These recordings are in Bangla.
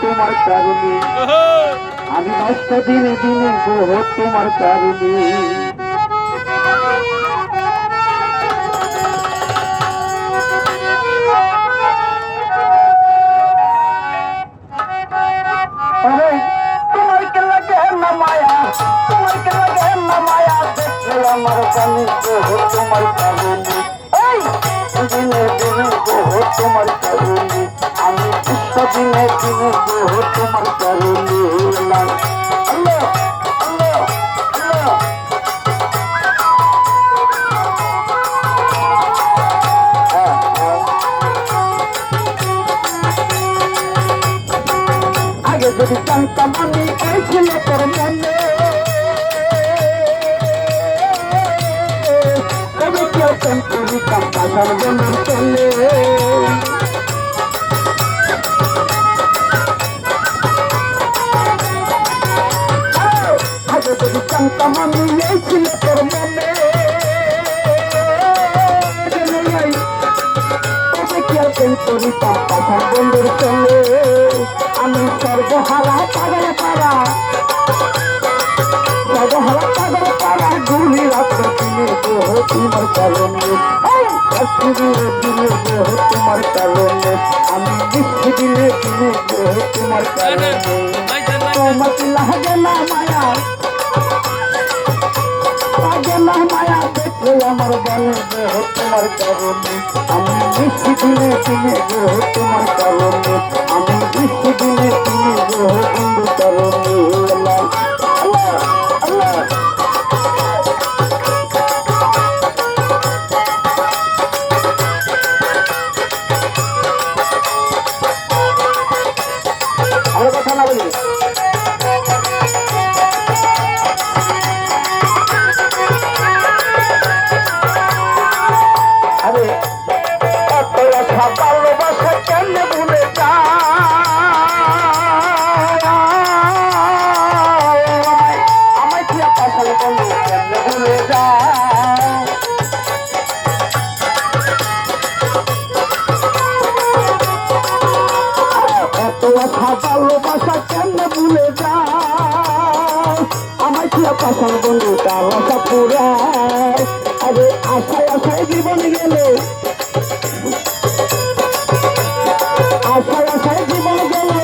তোমার কারণে আমি নষ্ট দিনে দিনে গো তোমার কারণে তোমার কে লাগে না মায়া তোমার কে লাগে না মায়া দেখলে আমার জানি গো তোমার কারণে দিনে দিনে গো তোমার কারণে আমি বিশ্ব দিনে দিনে গো তোমার কারণে আল্লাহ আল্লাহ আল্লাহ আগে যদি জানতাম আমি এই ছিল তোর মনে তবে কেউ কেন করিতাম বাসার বন্ধুর চলে আগে যদি জানতাম আমি এই ছিল তোর মনে তবে কেউ কেন করিতাম বাসার বন্ধুর চলে আমি সর্বহারা পাগল পারা সর্বহারা পাগল পারা ঘুরি রাত্রে দিনে গো তোমার কারণে দিনে দিনে গো তোমার কারণে আমি মিষ্টি দিনে দিনে গো তোমার কারণে তোমার কি লাগে না মায়া লাগে না মায়া দেখলে আমার বলে গো তোমার কারণে আমি মিষ্টি দিনে দিনে গো তোমার কারণে আমি মিষ্টি দিনে দিনে গো বন্ধু কারণে আল্লাহ আল্লাহ আল্লাহ আমার কথা না বলি আরে এত আশা ভালোবাসা কেন ভুলে আমায় কি পাশাল বন্ধু কেন ভুলে যা এত আশা ভালোবাসা কেন ভুলে যা আমায় কি পাশাল বন্ধু তার আশা পুরা আরে আশায় আশায় জীবন গেলে আশায় আশায় জীবন গেলে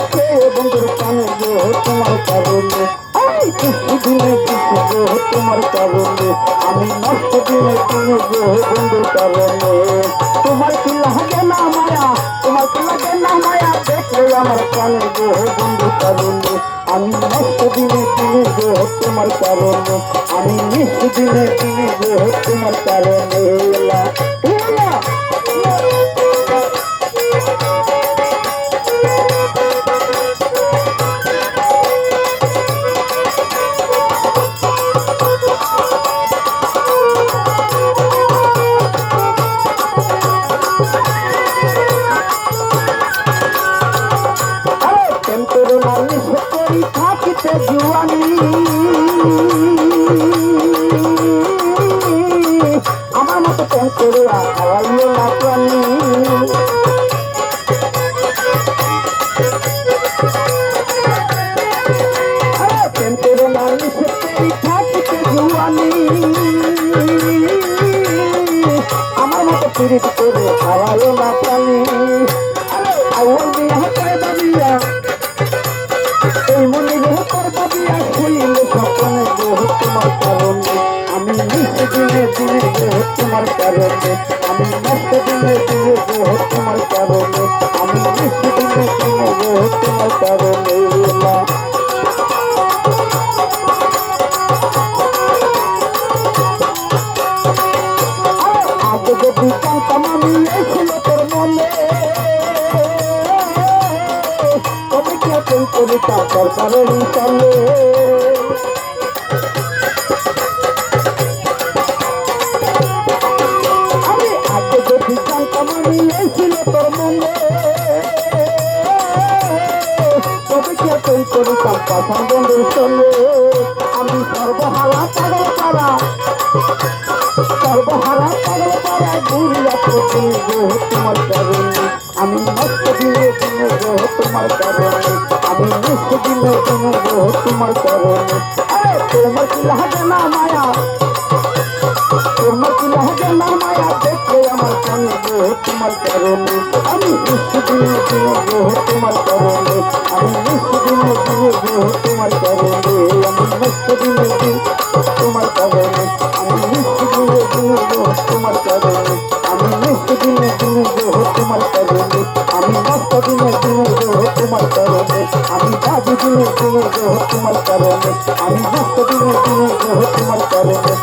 বন্ধুর কানে গো তোমার কারণে দিনে গো তোমার কারণে আমি নষ্ট দিনে দিনে গো বন্ধুর কারণে তোমার কি লাগে না মায়া তোমার কি লাগে না মায়া দেখলে আমার কানে গো বন্ধুর কারণে আমি নষ্ট দিনে দিনে গো তোমার কারণে আমি মিষ্টি দিনে দিনে গো তোমার কারণে থাকিতে জুয়ানি আমার মতো প্রেম করে হারাইও না প্রাণী প্রেম করে মানুষ থাকিতে জুয়ানি আমার মতো পীড়িত করে হারাইও না প্রাণী আউল বিয়া করে দাবিয়া এই মনে করবো দিয়া শুনিলে স্বপ্নে গো তোমার কারণে আমি মিষ্টি দিনে দিনে গো তোমার কারণে আমি নষ্ট দিনে দিনে গো তোমার কারণে আমি মিষ্টি দিনে দিনে গো তোমার কারণে আগে যদি জানতাম আমি এই ছিল তোর মনে তবে কেউ করে তার কারণে চলে আমি আগে যদি জানতাম আমি এই ছিল তোর মনে তবে কেউ করে তার কারণে চলে আমি সর্বহারা পাগল পারা সর্বহারা পাগল পারা ঘুরি রাত্রে দিনে গো তোমার কারণে আমি নষ্ট দিনে দিনে গো তোমার কারণে আমি নিঃস্ব দিনে দিনে গো তোমার কারণে। তোমার কি লাগে না মায়া, তোমার কি লাগে না মায়া, দেখলে আমার কানে গো তোমার কারণে। আমি নিঃস্ব দিনে দিনে গো তোমার কারণে, আমি নিঃস্ব দিনে দিনে গো তোমার কারণে, আমি নিঃস্ব দিনে দিনে তোমার কারণে, আমি নিঃস্ব দিনে দিনে গো তোমার কারণে, আমি নিঃস্ব দিনে দিনে গো তোমার কারণে, আমি নষ্ট দিনে দিনে গো তোমার কারণে, আমি বাজে দিনে দিনে গো তোমার কারণে, আমি নষ্ট দিনে দিনে গো তোমার কারণে।